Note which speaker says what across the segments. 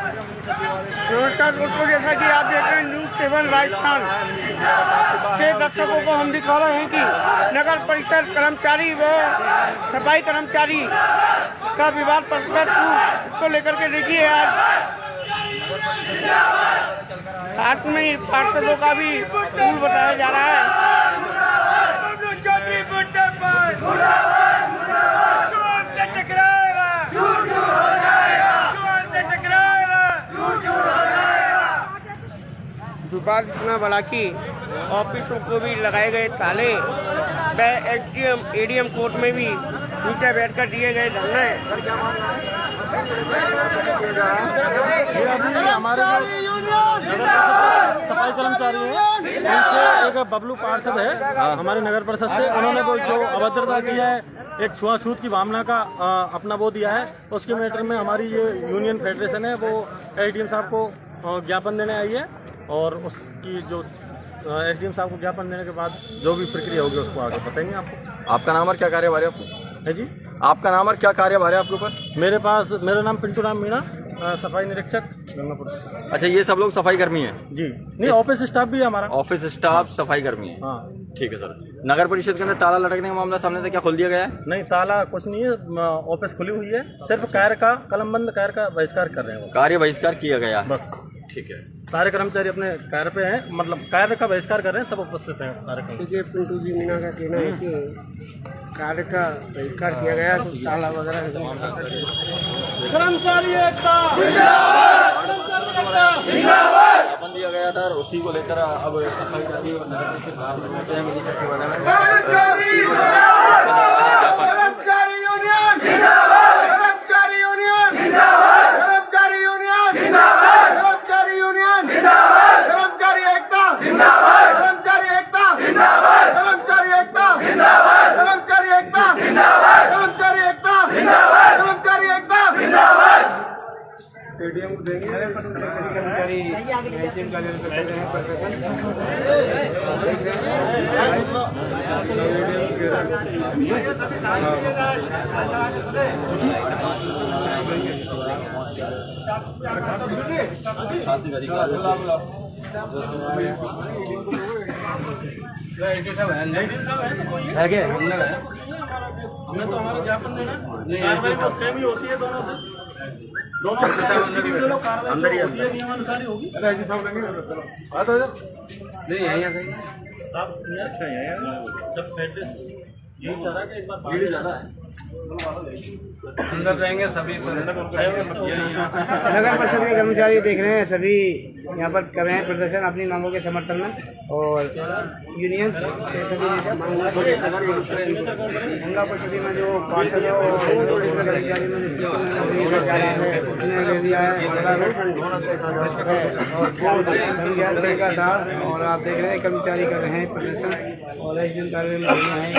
Speaker 1: नमस्कार दोस्तों, जैसा कि आप देख रहे हैं न्यूज़ 7 राजस्थान के दर्शकों को हम दिखा रहे हैं कि नगर परिषद कर्मचारी व सफाई कर्मचारी का विवाद प्रकट इसको लेकर के देखिए आज साथ में पार्षदों का भी स्कूल बताया जा रहा है। विवाद इतना बड़ा कि ऑफिसों को भी लगाए गए ताले व एसडीएम एडीएम कोर्ट में भी नीचे बैठकर दिए गए धरने।
Speaker 2: हमारे सफाई कर्मचारी हैं, उनसे एक बबलू पार्षद है हमारे नगर परिषद से, उन्होंने वो जो अभद्रता की है, एक छुआछूत की भावना का अपना वो दिया है, उसके मैटर में हमारी ये यूनियन फेडरेशन है वो एसडीएम साहब को ज्ञापन देने आई है और उसकी जो एसडीएम साहब को ज्ञापन देने के बाद जो भी प्रक्रिया होगी उसको आगे बताएंगे आपको।
Speaker 3: आपका नाम और क्या कार्यभार है आपको?
Speaker 2: है जी,
Speaker 3: आपका नाम और क्या कार्यभार है आपके ऊपर?
Speaker 2: मेरा नाम पिंटू राम मीणा, सफाई निरीक्षक गंगापुर।
Speaker 3: अच्छा, ये सब लोग सफाई कर्मी हैं?
Speaker 2: जी नहीं, ऑफिस स्टाफ भी है हमारा।
Speaker 3: ऑफिस स्टाफ सफाई कर्मी है?
Speaker 2: हाँ
Speaker 3: ठीक है सर। नगर परिषद के अंदर ताला लटकने का मामला सामने था, क्या खोल दिया गया है?
Speaker 2: नहीं, ताला कुछ नहीं है, ऑफिस खुली हुई है, सिर्फ कार्य का कलमबंद कार्य का बहिष्कार कर रहे हैं,
Speaker 3: कार्य बहिष्कार किया गया
Speaker 2: बस।
Speaker 3: ठीक है,
Speaker 2: सारे कर्मचारी अपने कार्य पे हैं, मतलब कार्य का बहिष्कार कर रहे हैं, सब उपस्थित हैं सारे कर्मचारी।
Speaker 1: पिंटू जी मीणा का कहना है कि कार्य का बहिष्कार किया गया, तो ताला वगैरह
Speaker 2: कर्मचारी एकता
Speaker 3: ज्ञापन दिया गया था और उसी को लेकर अब सफाई कर्मी
Speaker 1: एडीएम को देंगे। कर्मचारी एसडीएम का
Speaker 2: हमने तो हमारा ज्ञापन देना, कार्रवाई तो सेम ही होती है दोनों से, दोनों कार्रवाई होती है, नियमानुसार होगी। सब फेडरेशन यही चाह रहा है कि एक बार भीड़ ज्यादा है, अंदर रहेंगे सभी।
Speaker 1: नगर परिषद के कर्मचारी देख रहे हैं, सभी यहाँ पर कर रहे हैं प्रदर्शन अपनी मांगों के समर्थन में, और यूनियन सभी गंगा परिषद में जो पार्षद है कर्मचारी में दिया है और आप देख रहे हैं कर्मचारी कर रहे हैं प्रदर्शन और एसडीएम कार्यालय में हैं।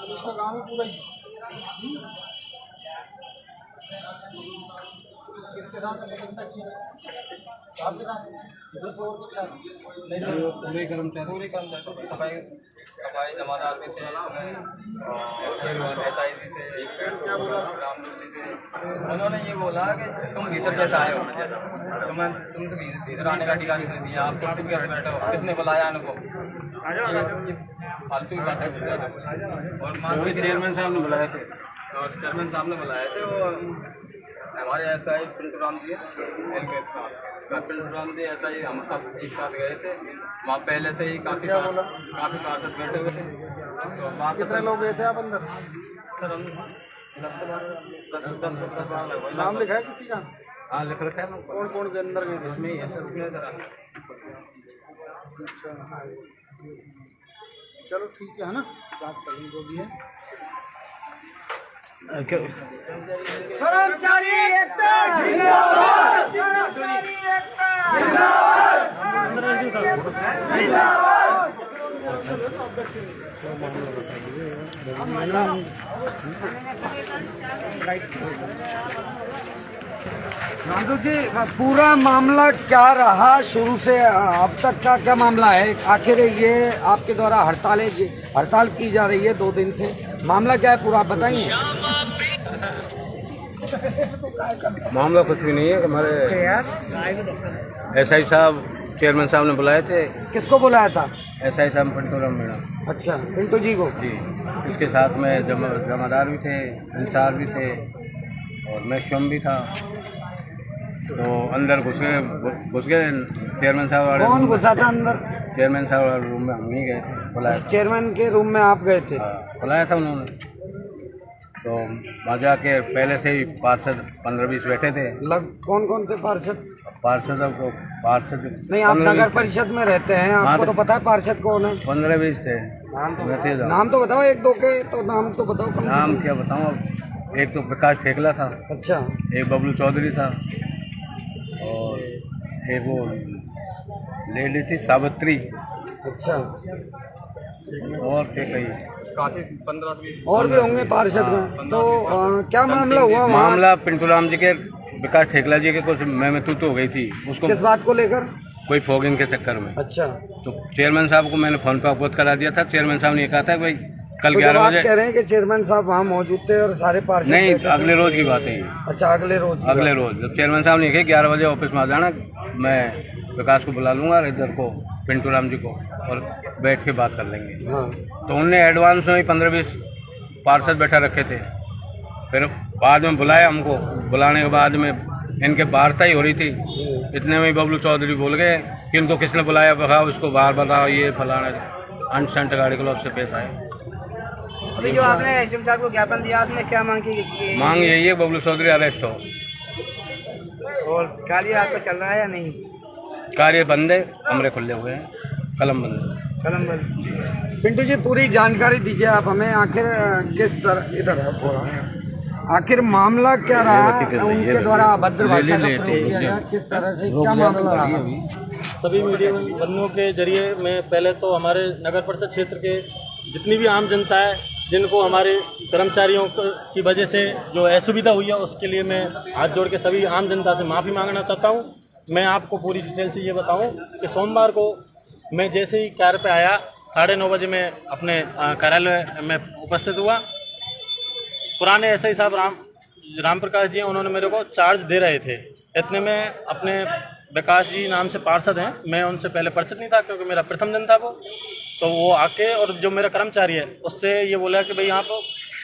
Speaker 1: इसका काम है पूरा किसके साथ की आपके साथ पूरे कर्मचारी
Speaker 3: सफाई जमादार भी थे और एसआई भी थे, उन्होंने ये बोला कि तुम भीतर कैसे आए हो, तुमसे भीतर आने का अधिकार किसने दिया, आप कुर्सी पे कैसे बैठे हो, किसने बुलाया उनको, फालतू की बातें। और चेयरमैन साहब ने बुलाए थे, और चेयरमैन साहब ने बुलाए थे, वो हमारे एसआई पिंटू राम जी ऐसा ही हम सब एक साथ गए थे, वहाँ पहले से ही काफी पार्षद बैठे हुए थे। तो
Speaker 1: कितने लोग गए थे आप अंदर?
Speaker 3: सर हम 10
Speaker 1: नाम लिखा है किसी का?
Speaker 3: हाँ लिख रखा है।
Speaker 1: कौन कौन के अंदर गए थे?
Speaker 3: इसमें ही है सर, इसमें सर।
Speaker 4: चलो ठीक है ना, जांच करेंगे जो भी है।
Speaker 1: कर्मचारी एकता जिंदाबाद, कर्मचारी एकता
Speaker 4: नांदू जी, पूरा मामला क्या रहा शुरू से अब तक का, क्या मामला है? आखिर ये आपके द्वारा हड़ताल की जा रही है 2 दिन से, मामला क्या है पूरा आप बताएंगे?
Speaker 3: मामला कुछ भी नहीं है। हमारे SI साहब, चेयरमैन साहब ने बुलाए थे।
Speaker 4: किसको बुलाया था?
Speaker 3: SI साहब पिंटू राम मीणा।
Speaker 4: अच्छा, पिंटू जी को।
Speaker 3: जी, इसके साथ में जमादार भी थे, इंसार भी थे और मैं स्वयं भी था। तो अंदर घुस गए चेयरमैन साहब वाले।
Speaker 4: कौन घुसा था अंदर?
Speaker 3: चेयरमैन साहब वाले रूम में हम नहीं गए थे, बुलाया था।
Speaker 4: चेयरमैन के रूम में आप गए थे?
Speaker 3: हाँ, बुलाया था उन्होंने। तो वहाँ जाके पहले से ही पार्षद 15-20 बैठे थे।
Speaker 4: कौन थे पार्षद?
Speaker 3: पार्षद
Speaker 4: नहीं, आप नगर परिषद में रहते हैं, आपको तो पता है पार्षद कौन है?
Speaker 3: 15-20 थे।
Speaker 4: नाम तो बताओ, 1-2 के तो नाम तो बताओ। कम
Speaker 3: नाम क्या बताऊँ अब? एक तो प्रकाश ठेकला था।
Speaker 4: अच्छा।
Speaker 3: एक बबलू चौधरी था और एक वो लेडी थी सावित्री।
Speaker 4: अच्छा।
Speaker 3: और थे कई,
Speaker 2: काफी 15-20
Speaker 4: और भी होंगे पार्षद में। तो क्या मामला हुआ?
Speaker 3: मामला पिंटू राम जी के, विकास ठेकला जी के कुछ मैं तू हो गई थी उसको,
Speaker 4: किस बात को लेकर?
Speaker 3: कोई फॉगिंग के चक्कर में।
Speaker 4: अच्छा।
Speaker 3: तो चेयरमैन साहब को मैंने फोन पर अवगत करा दिया था। चेयरमैन साहब ने कहा था भाई कल
Speaker 4: तो
Speaker 3: 11 बजे।
Speaker 4: कह रहे हैं कि चेयरमैन साहब वहाँ मौजूद थे और सारे पार्षद
Speaker 3: नहीं,
Speaker 4: बैठे थे।
Speaker 3: अगले रोज की बात है ये।
Speaker 4: अच्छा, अगले रोज
Speaker 3: जब चेयरमैन साहब ने कहा 11 बजे ऑफिस में आ जाना, मैं विकास को बुला लूंगा और इधर को पिंटू राम जी को, और बैठ के बात कर लेंगे।
Speaker 4: हाँ।
Speaker 3: तो उनने एडवांस में ही 15-20 पार्षद बैठा रखे थे। फिर बाद में बुलाया हमको, बुलाने के बाद में इनके वार्ता ही हो रही थी। इतने में ही बबलू चौधरी बोल गए कि इनको किसने बुलाया, बताओ इसको बाहर बताओ, ये फलाना अंट संट गाड़ी क्लब से पेश आए।
Speaker 1: अभी जो आपने एसडीएम साहब को ज्ञापन दिया उसमें क्या मांग की?
Speaker 3: मांग यही है बबलू चौधरी अरेस्ट हो।
Speaker 1: और कार्य आपका चल रहा है या नहीं?
Speaker 3: कार्य बंद है, कमरे खुले हुए हैं, कलम बंद है।
Speaker 1: कलम बंद।
Speaker 4: पिंटू जी, पूरी जानकारी दीजिए आप हमें। आखिर किस तरह, इधर है थोड़ा, आखिर मामला क्या रहा? उनके द्वारा अभद्र भाषा का प्रयोग किया गया, किस तरह से, क्या मामला रहा?
Speaker 2: सभी मीडिया बंधुओं के जरिए मैं पहले तो हमारे नगर परिषद क्षेत्र के जितनी भी आम जनता है, जिनको हमारे कर्मचारियों की वजह से जो असुविधा हुई है, उसके लिए मैं हाथ जोड़ के सभी आम जनता से माफ़ी मांगना चाहता हूँ। मैं आपको पूरी डिटेल से ये बताऊँ कि सोमवार को मैं जैसे ही कार्य पे आया, 9:30 बजे मैं अपने कार्यालय में उपस्थित हुआ। पुराने SI साहब राम प्रकाश जी, उन्होंने मेरे को चार्ज दे रहे थे। इतने में अपने विकास जी नाम से पार्षद हैं, मैं उनसे पहले परिचित नहीं था क्योंकि मेरा प्रथम दिन था वो। तो वो आके और जो मेरा कर्मचारी है उससे ये बोला कि भाई आप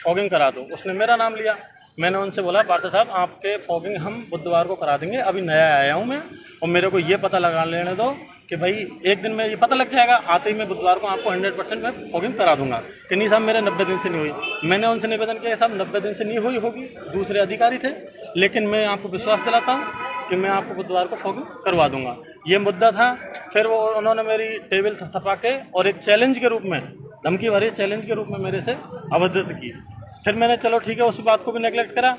Speaker 2: फॉगिंग करा दो। उसने मेरा नाम लिया। मैंने उनसे बोला पार्षद साहब आपके फॉगिंग हम बुधवार को करा देंगे, अभी नया आया हूँ मैं, और मेरे को ये पता लगा लेने दो कि भाई एक दिन में ये पता लग जाएगा, आते ही मैं बुधवार को आपको 100% मैं फॉगिंग करा दूंगा। कि नहीं साहब मेरे 90 दिन से नहीं हुई। मैंने उनसे निवेदन किया साहब 90 दिन से नहीं हुई होगी, दूसरे अधिकारी थे, लेकिन मैं आपको विश्वास दिलाता हूँ कि मैं आपको बुधवार को फॉगिंग करवा दूंगा। ये मुद्दा था। फिर वो उन्होंने मेरी टेबल थपा के और एक चैलेंज के रूप में, धमकी भरे चैलेंज के रूप में मेरे से अवगत की। फिर मैंने चलो ठीक है उस बात को भी नेगलेक्ट करा।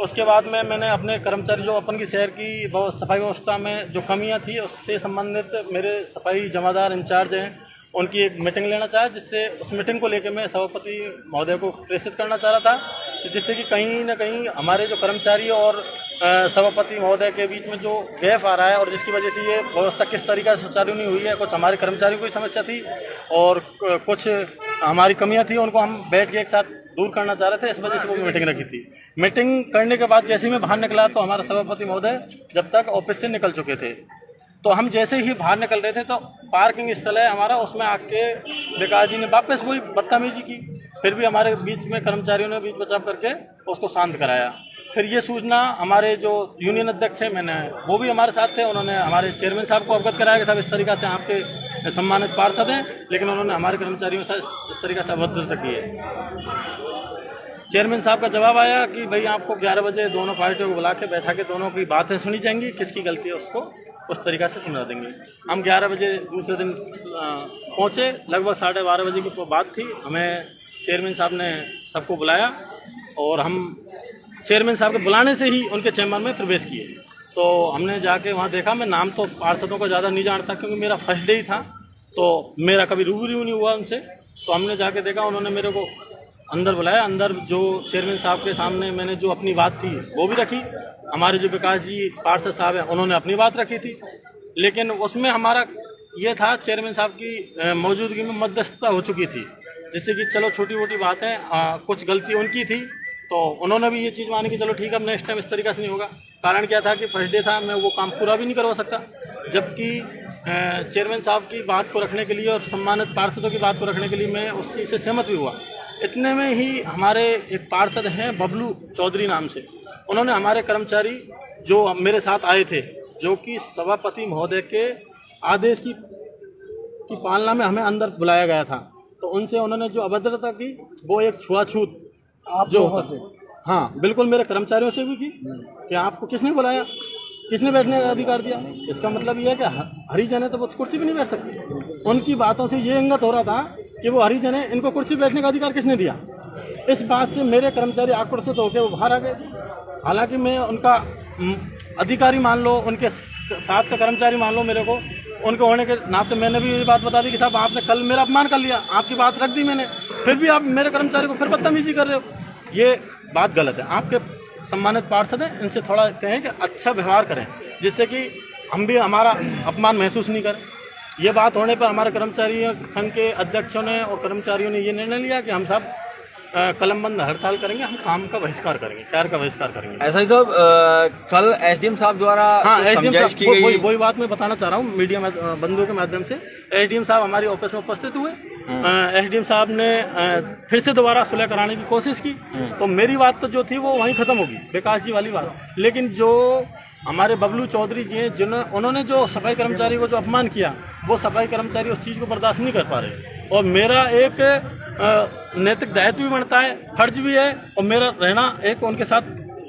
Speaker 2: उसके बाद में मैंने अपने कर्मचारी जो अपन की शहर की सफाई व्यवस्था में जो कमियां थी उससे संबंधित मेरे सफाई जमादार इंचार्ज हैं, उनकी एक मीटिंग लेना चाहा, जिससे उस मीटिंग को लेकर मैं सभापति महोदय को प्रेषित करना चाह रहा था, जिससे कि कहीं ना कहीं हमारे जो कर्मचारी और सभापति महोदय के बीच में जो गैप आ रहा है और जिसकी वजह से ये व्यवस्था किस तरीके से सुचारू नहीं हुई है। कुछ हमारे कर्मचारियों की समस्या थी और कुछ हमारी कमियां थी, उनको हम बैठ के एक साथ दूर करना चाह रहे थे। इस वजह से वो मीटिंग रखी थी। मीटिंग करने के बाद जैसे ही मैं बाहर निकला तो हमारा सभापति महोदय जब तक ऑफिस से निकल चुके थे। तो हम जैसे ही बाहर निकल रहे थे तो पार्किंग स्थल है हमारा, उसमें आके विकास जी ने वापस वही बदतमीजी की। फिर भी हमारे बीच में कर्मचारियों ने बीच बचाव करके उसको शांत कराया। फिर ये सूचना हमारे जो यूनियन अध्यक्ष हैं, मैंने वो भी हमारे साथ थे, उन्होंने हमारे चेयरमैन साहब को अवगत कराया कि साहब इस तरीक़ा से आपके सम्मानित पार्षद हैं, लेकिन उन्होंने हमारे कर्मचारियों से इस तरीक़े से अभद्रता की है। चेयरमैन साहब का जवाब आया कि भाई आपको 11 बजे दोनों पार्टियों को बुला के बैठा के दोनों की बातें सुनी जाएंगी, किसकी गलती है उसको उस तरीक़ा से सुना देंगे। हम 11 बजे दूसरे दिन पहुँचे, लगभग 12:30 बजे की बात थी। हमें चेयरमैन साहब ने सबको बुलाया और हम चेयरमैन साहब के बुलाने से ही उनके चैम्बर में प्रवेश किए। तो हमने जाके वहाँ देखा, मैं नाम तो पार्षदों को ज़्यादा नहीं जानता क्योंकि मेरा फर्स्ट डे ही था, तो मेरा कभी रूबरू नहीं हुआ उनसे। तो हमने जाके देखा, उन्होंने मेरे को अंदर बुलाया। अंदर जो चेयरमैन साहब के सामने मैंने जो अपनी बात थी वो भी रखी, हमारे जो विकास जी पार्षद साहब हैं उन्होंने अपनी बात रखी थी, लेकिन उसमें हमारा ये था चेयरमैन साहब की मौजूदगी में मध्यस्थता हो चुकी थी, जिससे कि चलो छोटी मोटी बातें कुछ गलती उनकी थी, तो उन्होंने भी ये चीज़ मानी कि चलो ठीक है, अब नेक्स्ट टाइम इस तरीक़े से नहीं होगा। कारण क्या था कि फर्स्ट डे था, मैं वो काम पूरा भी नहीं करवा सकता, जबकि चेयरमैन साहब की बात को रखने के लिए और सम्मानित पार्षदों की बात को रखने के लिए मैं उस चीज़ से सहमत भी हुआ। इतने में ही हमारे एक पार्षद हैं बबलू चौधरी नाम से, उन्होंने हमारे कर्मचारी जो मेरे साथ आए थे, जो कि सभापति महोदय के आदेश की पालना में हमें अंदर बुलाया गया था, तो उनसे उन्होंने जो अभद्रता की वो एक छुआछूत जो हाँ बिल्कुल मेरे कर्मचारियों से भी की कि आपको किसने बुलाया, किसने बैठने का अधिकार दिया। इसका मतलब ये है कि हरिजन है तो वो कुर्सी भी नहीं बैठ सकते। उनकी बातों से ये इंगित हो रहा था कि वो हरिजन है, इनको कुर्सी बैठने का अधिकार किसने दिया। इस बात से मेरे कर्मचारी आक्रोशित होकर वो बाहर आ गए। हालांकि मैं उनका अधिकारी मान लो, उनके साथ का कर्मचारी मान लो, मेरे को उनके होने के नाते मैंने भी ये बात बता दी कि साहब आपने कल मेरा अपमान कर लिया, आपकी बात रख दी मैंने, फिर भी आप मेरे कर्मचारी को फिर बदतमीजी कर रहे हो। ये बात गलत है। आपके सम्मानित पार्षद हैं, इनसे थोड़ा कहें कि अच्छा व्यवहार करें, जिससे कि हम भी हमारा अपमान महसूस नहीं करें। ये बात होने पर हमारे कर्मचारी संघ के अध्यक्षों ने और कर्मचारियों ने ये निर्णय लिया कि हम सब कलमबंद हड़ताल करेंगे, हम काम का बहिष्कार करेंगे, कार्य का बहिष्कार करेंगे।
Speaker 5: ऐसा ही साहब कल एसडीएम साहब द्वारा समझाइश की गई,
Speaker 2: वही बात मैं बताना चाह रहा हूँ मीडिया बंधुओं के माध्यम से। एसडीएम साहब हमारी ऑफिस में उपस्थित हुए। एसडीएम साहब ने फिर से दोबारा सुलह कराने की कोशिश की, तो मेरी बात तो जो थी वो वहीं खत्म होगी, विकास जी वाली बात। लेकिन जो हमारे बबलू चौधरी जी हैं, उन्होंने जो सफाई कर्मचारी को जो अपमान किया, वो सफाई कर्मचारी उस चीज़ को बर्दाश्त नहीं कर पा रहे। और मेरा एक नैतिक दायित्व भी बनता है, फर्ज भी है, और मेरा रहना एक उनके साथ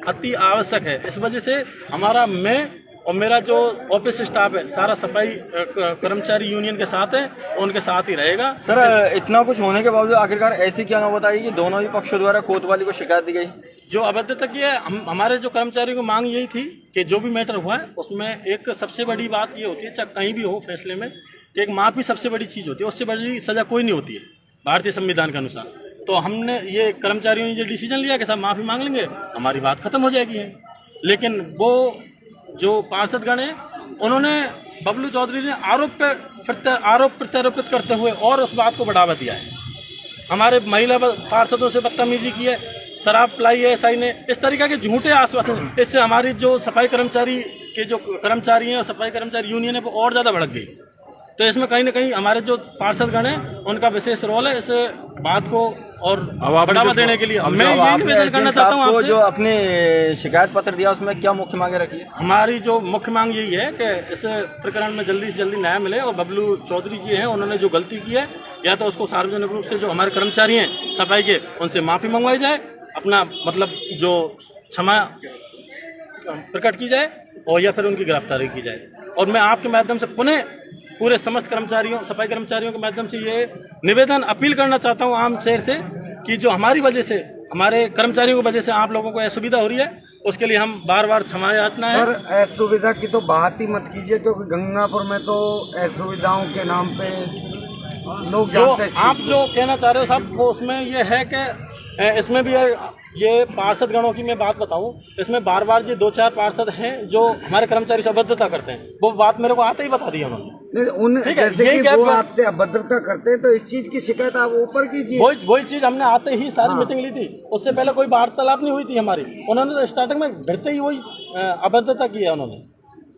Speaker 2: अति आवश्यक है। इस वजह से हमारा मैं और मेरा जो ऑफिस स्टाफ है सारा सफाई कर्मचारी यूनियन के साथ है, उनके साथ ही रहेगा।
Speaker 5: सर इतना कुछ होने के बावजूद आखिरकार ऐसी क्या नौबत आई कि दोनों ही पक्षों द्वारा कोतवाली को शिकायत दी गई?
Speaker 2: जो अभद्रता की है, हमारे जो कर्मचारियों की मांग यही थी कि जो भी मैटर हुआ है उसमें एक सबसे बड़ी बात ये होती है, चाहे कहीं भी हो फैसले में, कि एक माफी सबसे बड़ी चीज़ होती है, उससे बड़ी सजा कोई नहीं होती है भारतीय संविधान के अनुसार। तो हमने ये कर्मचारियों ने ये डिसीजन लिया कि साहब माफ़ी मांग लेंगे, हमारी बात खत्म हो जाएगी। लेकिन वो जो पार्षदगण हैं, उन्होंने बबलू चौधरी ने आरोप प्रत्यारोपित करते हुए और उस बात को बढ़ावा दिया है। हमारे महिला पार्षदों से बदतमीजी की है, शराब पिलाई है एसआई ने, इस तरीके के झूठे आश्वासन, इससे हमारी जो सफाई कर्मचारी के जो कर्मचारी हैं और सफाई कर्मचारी यूनियन है वो और ज़्यादा भड़क गई। तो इसमें कहीं ना कहीं हमारे जो पार्षदगण हैं उनका विशेष रोल है इस बात को और बढ़ावा देने के लिए। मैं ये निवेदन करना चाहता हूँ आपसे,
Speaker 5: जो अपने शिकायत पत्र दिया उसमें क्या मुख्य मांगे रखी है?
Speaker 2: हमारी जो मुख्य मांग यही है कि इस प्रकरण में जल्दी से जल्दी न्याय मिले, और बबलू चौधरी जी हैं, उन्होंने जो गलती की है या तो उसको सार्वजनिक रूप से जो हमारे कर्मचारी हैं सफाई के, उनसे माफी मंगवाई जाए, अपना मतलब जो क्षमा प्रकट की जाए, और या फिर उनकी गिरफ्तारी की जाए। और मैं आपके माध्यम से पुनः पूरे समस्त कर्मचारियों, सफाई कर्मचारियों के माध्यम से ये निवेदन अपील करना चाहता हूँ आम शहर से, कि जो हमारी वजह से, हमारे कर्मचारियों की वजह से आप लोगों को असुविधा हो रही है, उसके लिए हम बार बार क्षमा याचना है।
Speaker 4: सर असुविधा की तो बात ही मत कीजिए, क्योंकि गंगापुर में तो असुविधाओं के नाम पे लोग जानते हैं।
Speaker 2: आप जो कहना चाह रहे हो साहब, वो उसमें ये है कि इसमें भी ये पार्षद गणों की मैं बात बताऊं, इसमें बार बार ये 2-4 पार्षद हैं जो हमारे कर्मचारी से अभद्रता करते हैं, वो बात मेरे को आते ही बता दी उन्होंने।
Speaker 4: जैसे कि वो आपसे अभद्रता करते हैं, तो इस चीज की शिकायत आप ऊपर कीजिए।
Speaker 2: वही चीज हमने आते ही सारी मीटिंग ली थी, उससे पहले कोई वार्तालाप नहीं हुई थी हमारी। उन्होंने तो स्टार्टिंग में भिड़ते ही वही अभद्रता की है उन्होंने।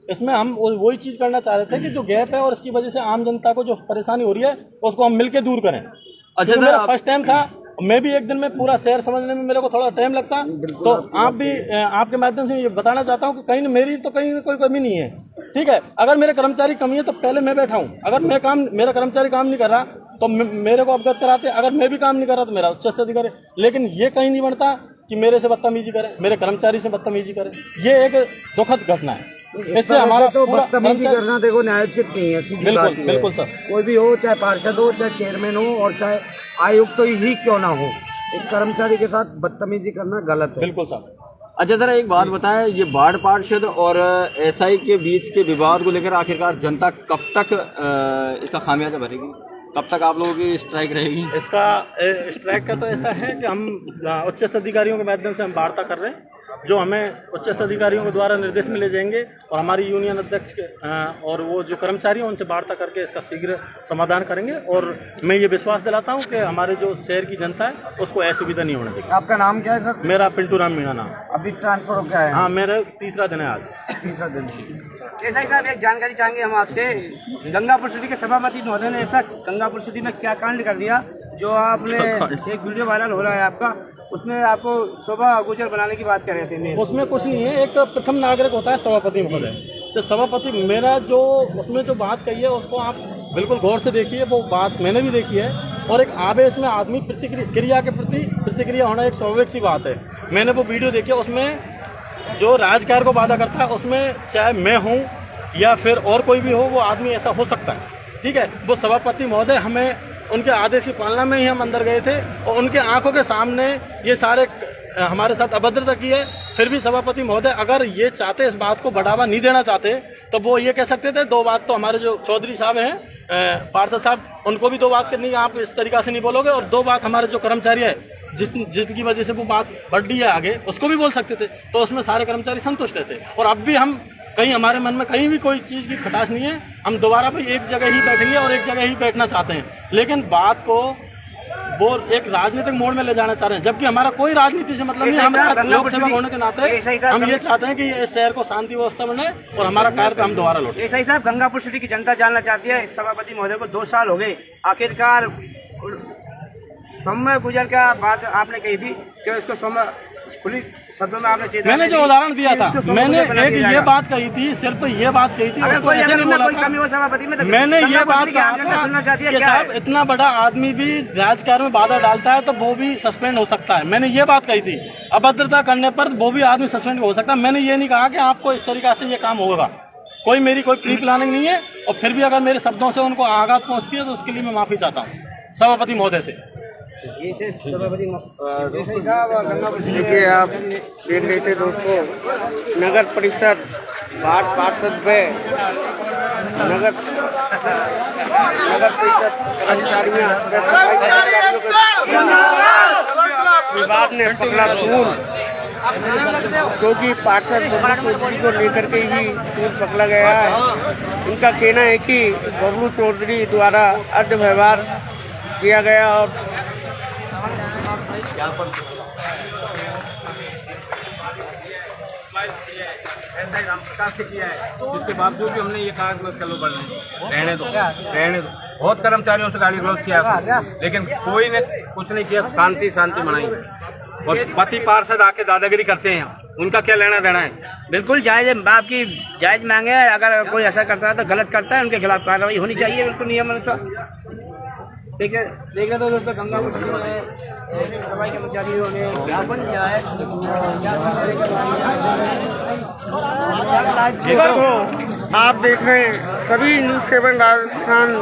Speaker 2: इसमें हम वही चीज करना चाह रहे थे कि जो गैप है और इसकी वजह से आम जनता को जो परेशानी हो रही है उसको हम मिलकर दूर करें। अच्छा, मेरा फर्स्ट टाइम था, मैं भी एक दिन में पूरा शहर समझने में मेरे को थोड़ा टाइम लगता, तो आप भी आपके माध्यम से ये बताना चाहता हूँ कि कहीं मेरी तो कहीं कोई कमी नहीं है। ठीक है, अगर मेरे कर्मचारी कमी है तो पहले मैं बैठा हूँ। अगर मेरा कर्मचारी काम नहीं कर रहा तो मेरे को अवगत कराते, अगर मैं भी काम नहीं कर रहा तो मेरा उच्च अधिकारी। लेकिन ये कहीं नहीं बनता कि मेरे से बदतमीजी करे, मेरे कर्मचारी से बदतमीजी करे। ये एक दुखद घटना है। इससे हमारा
Speaker 4: तो
Speaker 2: पूरा
Speaker 4: बदतमीजी करना देखो न्यायोचित नहीं है, सीधी बात है।
Speaker 2: बिल्कुल सर।
Speaker 4: कोई भी हो, चाहे पार्षद हो, चाहे चेयरमैन हो और चाहे आयुक्त ही क्यों ना हो, एक कर्मचारी के साथ बदतमीजी करना गलत है।
Speaker 2: बिल्कुल सर।
Speaker 5: अच्छा जरा एक बात बताएं, ये वार्ड पार्षद और एसआई के बीच के विवाद को लेकर आखिरकार जनता कब तक इसका खामियाजा भरेगी? कब तक आप लोगों की स्ट्राइक रहेगी?
Speaker 2: इसका स्ट्राइक का तो ऐसा है कि हम उच्च अधिकारियों के माध्यम से हम वार्ता कर रहे हैं, जो हमें उच्च अधिकारियों के द्वारा निर्देश मिले जाएंगे और हमारी यूनियन अध्यक्ष और वो जो कर्मचारी हैं उनसे वार्ता करके इसका शीघ्र समाधान करेंगे। और मैं ये विश्वास दिलाता हूँ कि हमारे जो शहर की जनता है उसको असुविधा नहीं होने देगी।
Speaker 4: आपका नाम क्या है सर?
Speaker 2: मेरा पिंटू राम मीणा नाम।
Speaker 4: अभी ट्रांसफर हो गया है?
Speaker 2: हाँ, मेरा तीसरा दिन है आज।
Speaker 4: तीसरा दिन।
Speaker 1: एसआई साहब, एक जानकारी चाहेंगे हम आपसे। गंगा परिषद के सभापति महोदय ने ऐसा गंगा परिषद में क्या कांड कर दिया जो आपने एक वीडियो वायरल हो रहा है आपका, उसमें आपको शोभा गोचर बनाने की बात कर रहे थे?
Speaker 2: उसमें कुछ नहीं है, एक प्रथम नागरिक होता है सभापति महोदय। तो सभापति मेरा जो उसमें जो बात कही है उसको आप बिल्कुल गौर से देखिए, वो बात मैंने भी देखी है। और एक आवेश में आदमी प्रतिक्रिया के प्रति प्रतिक्रिया होना एक स्वाभाविक सी बात है। मैंने वो वीडियो देखी, उसमें जो राजकार्य को वादा करता है उसमें चाहे मैं हूँ या फिर और कोई भी हो, वो आदमी ऐसा हो सकता है। ठीक है, वो सभापति महोदय हमें उनके आदेश की पालना में ही हम अंदर गए थे और उनके आंखों के सामने ये सारे हमारे साथ अभद्रता की है। फिर भी सभापति महोदय अगर ये चाहते, इस बात को बढ़ावा नहीं देना चाहते, तो वो ये कह सकते थे। दो बात तो हमारे जो चौधरी साहब हैं, पार्षद साहब, उनको भी दो बात करनी, आप इस तरीका से नहीं बोलोगे। और दो बात हमारे जो कर्मचारी है जिसकी वजह से वो बात बढ़ रही है आगे, उसको भी बोल सकते थे। तो उसमें सारे कर्मचारी संतुष्ट थे। और अब भी हम कहीं हमारे मन में कहीं भी कोई चीज़ की खटास नहीं है। हम दोबारा भी एक जगह ही बैठेंगे और एक जगह ही बैठना चाहते हैं, लेकिन बात को वो एक राजनीतिक मोड़ में ले जाना चाह रहे हैं, जबकि हमारा कोई राजनीति से मतलब नहीं है। हम लोक सेवक होने के नाते हम ये चाहते हैं कि इस शहर को शांति व्यवस्था बने और हमारा कार्य पे हम दोबारा लौटे।
Speaker 1: एसआई साहब, गंगापुर सिटी की जनता जानना चाहती है, इस सभापति महोदय को 2 साल हो गए, आखिरकार समय गुजर के बाद आपने कही थी कि इसको समय खुली शब्दों में आपने
Speaker 2: मैंने जो उदाहरण दिया था, मैंने एक ये बात कही थी, सिर्फ ये बात कही थी, उसको ऐसे नहीं बोला था। मैंने ये बात कहा था कि साहब इतना बड़ा आदमी भी राजकार्य में बाधा डालता है तो वो भी सस्पेंड हो सकता है। मैंने ये बात कही थी, अभद्रता करने पर वो भी आदमी सस्पेंड हो सकता है। मैंने ये नहीं कहा कि आपको इस तरीका से ये काम होगा। कोई मेरी कोई प्री प्लानिंग नहीं है और फिर भी अगर मेरे शब्दों से उनको आघात पहुंचती है तो उसके लिए मैं माफी चाहता हूँ सभापति महोदय से।
Speaker 1: देखिए, आप देख रहे थे दोस्तों, नगर परिषद वार्ड पार्षद व नगर परिषद कर्मचारियों विभाग ने पकड़ा तूल, क्योंकि पार्षद बबलू चौधरी को लेकर के ही तूल पकड़ा गया है। उनका कहना है कि बबलू चौधरी द्वारा अव्यवहार किया गया और
Speaker 3: इसके बावजूद भी हमने ये कहा कि चलो रहने दो। बहुत कर्मचारियों से गाली गलौज किया, लेकिन कोई ने कुछ नहीं किया, शांति मनाई। और पति पार्षद आके दादागिरी करते हैं, उनका क्या लेना देना है?
Speaker 1: बिल्कुल जायज है, आपकी जायज मांगे है। अगर कोई ऐसा करता है तो गलत करता है, उनके खिलाफ कार्रवाई होनी चाहिए, बिल्कुल नियम अनुसार। देखिए तो दोस्तों, गंगापुर सफाई कर्मचारियों ने ज्ञापन दिया है। आप देख रहे हैं सभी न्यूज़ 7 राजस्थान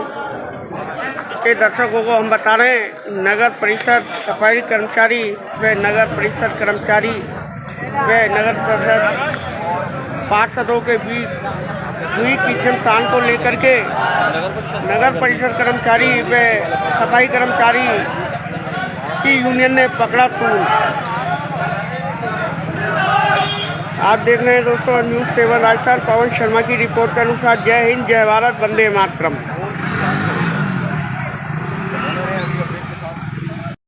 Speaker 1: के दर्शकों को हम बता रहे हैं, नगर परिषद सफाई कर्मचारी व नगर परिषद कर्मचारी व नगर परिषद पार्षदों के बीच हुई खींचतान को लेकर के नगर परिषद कर्मचारी व सफाई कर्मचारी की यूनियन ने पकड़ा तूल। आप देख रहे हैं दोस्तों न्यूज़ 7 राजस्थान, पवन शर्मा की रिपोर्ट के अनुसार। जय हिंद, जय भारत, वंदे मातरम।